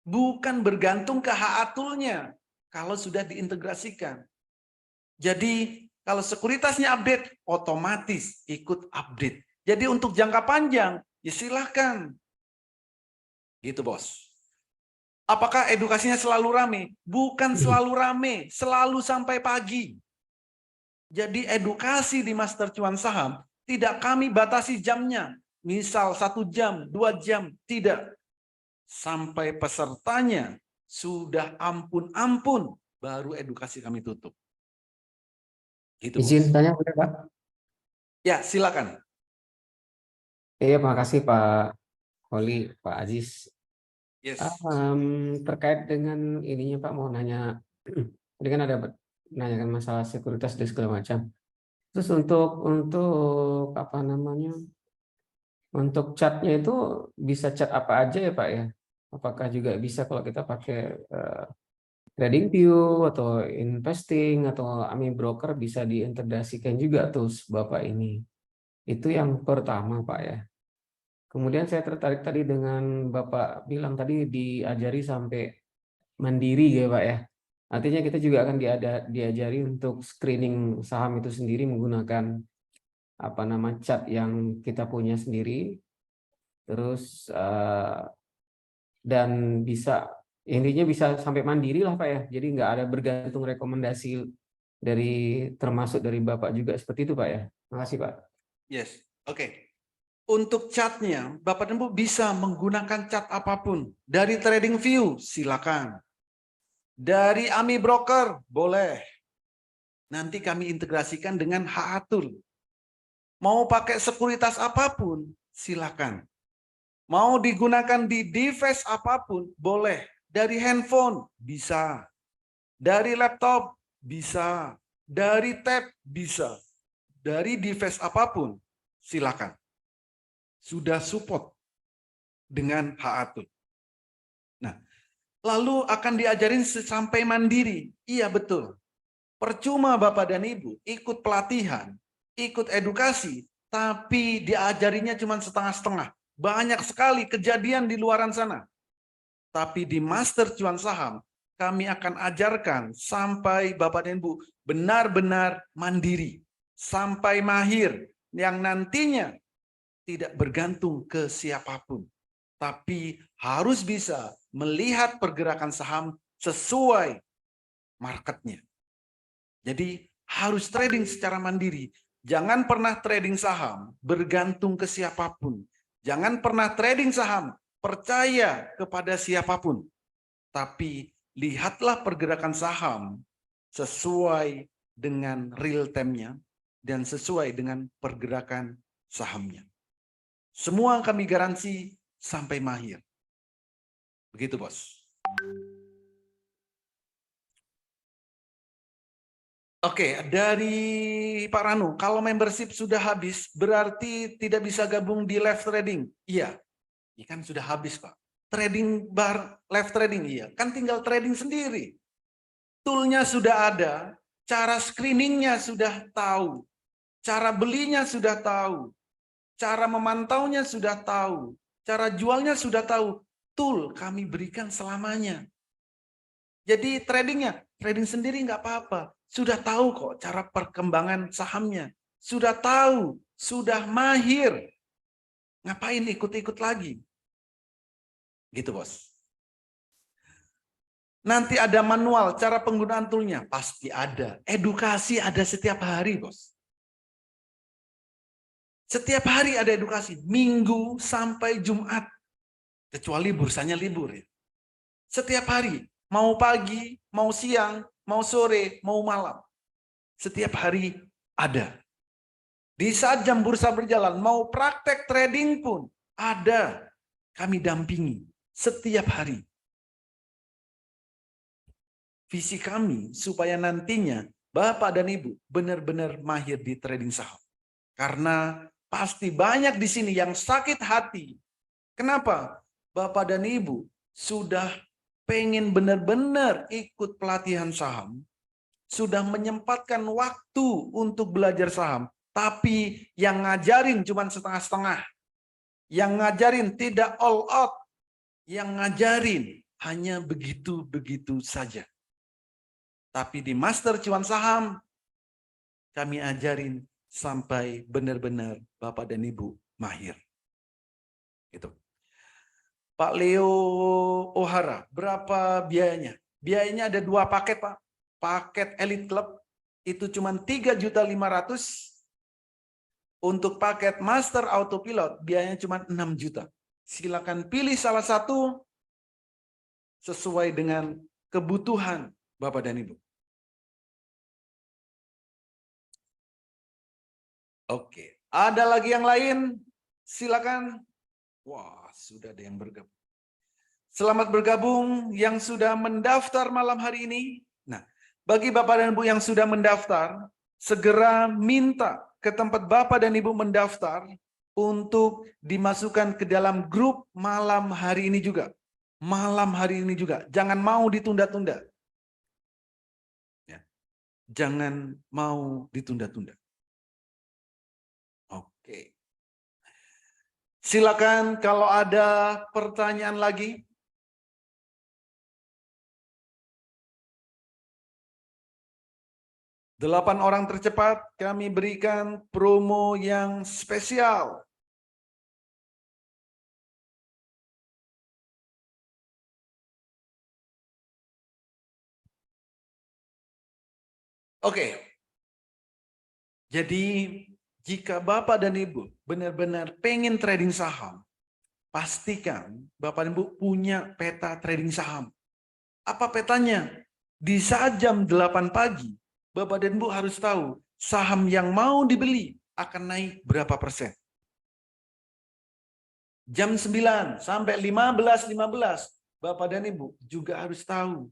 Bukan bergantung ke Haatul-nya kalau sudah diintegrasikan. Jadi kalau sekuritasnya update, otomatis ikut update. Jadi untuk jangka panjang, ya silahkan. Gitu bos. Apakah edukasinya selalu rame? Bukan selalu rame, selalu sampai pagi. Jadi edukasi di Master Cuan Saham tidak kami batasi jamnya. Misal 1 jam, 2 jam, tidak. Sampai pesertanya sudah ampun-ampun, baru edukasi kami tutup. Gitu, Izin bos. tanya boleh Pak? Ya, silakan. Iya, makasih Pak Holi, Pak Aziz. Yes. Terkait dengan ininya Pak, mau nanya, tadi kan ada menanyakan masalah sekuritas dan segala macam. Terus untuk apa namanya, untuk catnya itu bisa cat apa aja ya Pak ya? Apakah juga bisa kalau kita pakai TradingView atau investing atau AMI broker bisa diintegrasikan juga tuh Bapak ini. Itu yang pertama Pak ya. Kemudian saya tertarik tadi dengan Bapak bilang tadi diajari sampai mandiri ya Pak ya. Artinya kita juga akan diajari untuk screening saham itu sendiri menggunakan apa nama chart yang kita punya sendiri. Terus dan bisa intinya bisa sampai mandiri lah Pak ya. Jadi nggak ada bergantung rekomendasi dari termasuk dari Bapak juga seperti itu Pak ya. Makasih Pak. Yes. Oke. Untuk catnya, Bapak dan Ibu bisa menggunakan cat apapun. Dari TradingView, silakan. Dari AMI Broker, boleh. Nanti kami integrasikan dengan Haatul. Mau pakai sekuritas apapun, silakan. Mau digunakan di device apapun, boleh. Dari handphone, bisa. Dari laptop, bisa. Dari tab, bisa. Dari device apapun, silakan. Sudah support dengan Haatul. Nah, lalu akan diajarin sampai mandiri. Iya betul. Percuma Bapak dan Ibu ikut pelatihan, ikut edukasi, tapi diajarinya cuma setengah-setengah. Banyak sekali kejadian di luaran sana. Tapi di Master Cuan Saham, kami akan ajarkan sampai Bapak dan Ibu benar-benar mandiri. Sampai mahir, yang nantinya tidak bergantung ke siapapun. Tapi harus bisa melihat pergerakan saham sesuai marketnya. Jadi harus trading secara mandiri. Jangan pernah trading saham bergantung ke siapapun. Jangan pernah trading saham percaya kepada siapapun. Tapi lihatlah pergerakan saham sesuai dengan real time-nya dan sesuai dengan pergerakan sahamnya. Semua kami garansi sampai mahir. Begitu, Bos. Oke, dari Pak Ranu, kalau membership sudah habis, berarti tidak bisa gabung di live trading. Iya, ya kan sudah habis, Pak. Trading bar, live trading, iya. Kan tinggal trading sendiri. Toolnya sudah ada, cara screeningnya sudah tahu, cara belinya sudah tahu, cara memantaunya sudah tahu, cara jualnya sudah tahu. Tool kami berikan selamanya. Jadi trading sendiri nggak apa-apa. Sudah tahu kok cara perkembangan sahamnya. Sudah tahu, sudah mahir. Ngapain ikut-ikut lagi? Gitu, Bos. Nanti ada manual cara penggunaan toolnya. Pasti ada. Edukasi ada setiap hari, Bos. Setiap hari ada edukasi, Minggu sampai Jumat. Kecuali bursanya libur ya. Setiap hari, mau pagi, mau siang, mau sore, mau malam. Setiap hari ada. Di saat jam bursa berjalan, mau praktek trading pun ada. Kami dampingi setiap hari. Visi kami supaya nantinya Bapak dan Ibu benar-benar mahir di trading saham. Karena pasti banyak di sini yang sakit hati. Kenapa? Bapak dan Ibu sudah pengen benar-benar ikut pelatihan saham, sudah menyempatkan waktu untuk belajar saham, tapi yang ngajarin cuma setengah-setengah. Yang ngajarin tidak all out. Yang ngajarin hanya begitu-begitu saja. Tapi di Master Cuan Saham, kami ajarin sampai benar-benar Bapak dan Ibu mahir. Gitu. Pak Leo Ohara, berapa biayanya? Biayanya ada 2 paket, Pak. Paket Elite Club itu cuma 3.500.000. Untuk paket Master Autopilot biayanya cuma 6 juta. Silakan pilih salah satu sesuai dengan kebutuhan Bapak dan Ibu. Oke, ada lagi yang lain? Silakan. Wah, sudah ada yang bergabung. Selamat bergabung yang sudah mendaftar malam hari ini. Nah, bagi Bapak dan Ibu yang sudah mendaftar, segera minta ke tempat Bapak dan Ibu mendaftar untuk dimasukkan ke dalam grup malam hari ini juga. Malam hari ini juga. Jangan mau ditunda-tunda. Ya. Jangan mau ditunda-tunda. Oke. Silakan kalau ada pertanyaan lagi. Delapan orang tercepat kami berikan promo yang spesial. Oke. Jadi jika Bapak dan Ibu benar-benar pengen trading saham, pastikan Bapak dan Ibu punya peta trading saham. Apa petanya? Di saat jam 8 pagi, Bapak dan Ibu harus tahu saham yang mau dibeli akan naik berapa persen. Jam 9 sampai 15.15, Bapak dan Ibu juga harus tahu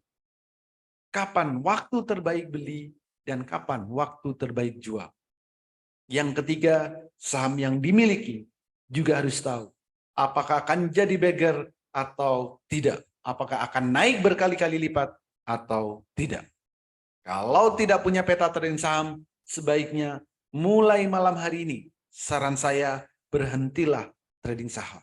kapan waktu terbaik beli dan kapan waktu terbaik jual. Yang ketiga, saham yang dimiliki juga harus tahu apakah akan jadi beggar atau tidak. Apakah akan naik berkali-kali lipat atau tidak. Kalau tidak punya peta trading saham, sebaiknya mulai malam hari ini, saran saya berhentilah trading saham.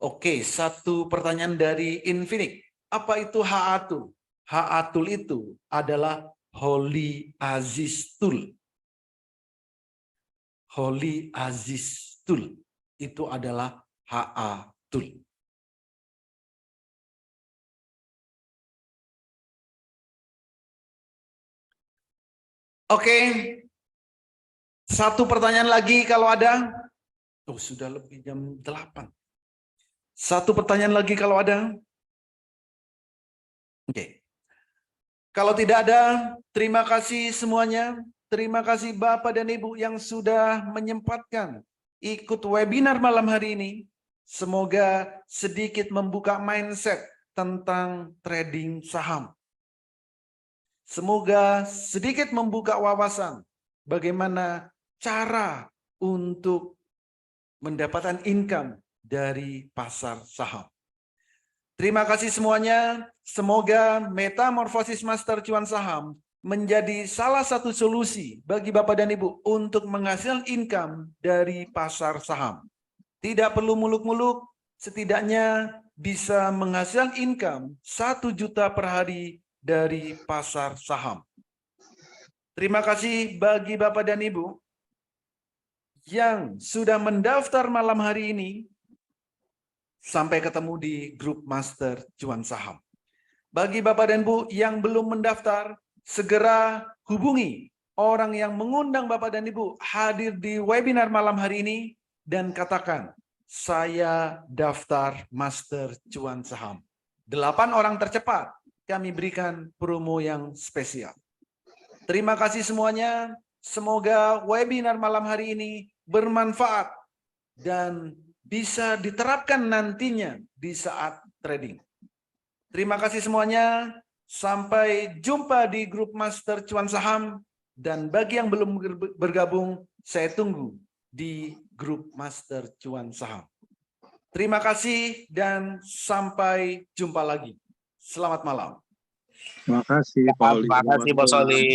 Oke, satu pertanyaan dari Infinix. Apa itu HA-Tool? HA-Tool itu adalah Holy Aziz Tool. Holy Aziz Tool itu adalah HA-Tool. Oke, satu pertanyaan lagi kalau ada. Oh, sudah lebih jam 8. Satu pertanyaan lagi kalau ada. Oke. Kalau tidak ada, terima kasih semuanya. Terima kasih Bapak dan Ibu yang sudah menyempatkan ikut webinar malam hari ini. Semoga sedikit membuka mindset tentang trading saham. Semoga sedikit membuka wawasan bagaimana cara untuk mendapatkan income dari pasar saham. Terima kasih semuanya. Semoga Metamorfosis Master Cuan Saham menjadi salah satu solusi bagi Bapak dan Ibu untuk menghasilkan income dari pasar saham. Tidak perlu muluk-muluk, setidaknya bisa menghasilkan income 1 juta per hari dari pasar saham. Terima kasih bagi Bapak dan Ibu yang sudah mendaftar malam hari ini. Sampai ketemu di grup Master Cuan Saham. Bagi Bapak dan Ibu yang belum mendaftar, segera hubungi orang yang mengundang Bapak dan Ibu hadir di webinar malam hari ini dan katakan, saya daftar Master Cuan Saham. 8 orang tercepat kami berikan promo yang spesial. Terima kasih semuanya. Semoga webinar malam hari ini bermanfaat dan bisa diterapkan nantinya di saat trading. Terima kasih semuanya. Sampai jumpa di grup Master Cuan Saham. Dan bagi yang belum bergabung, saya tunggu di grup Master Cuan Saham. Terima kasih dan sampai jumpa lagi. Selamat malam. Terima kasih Pak Oli. Terima kasih Bos Oli.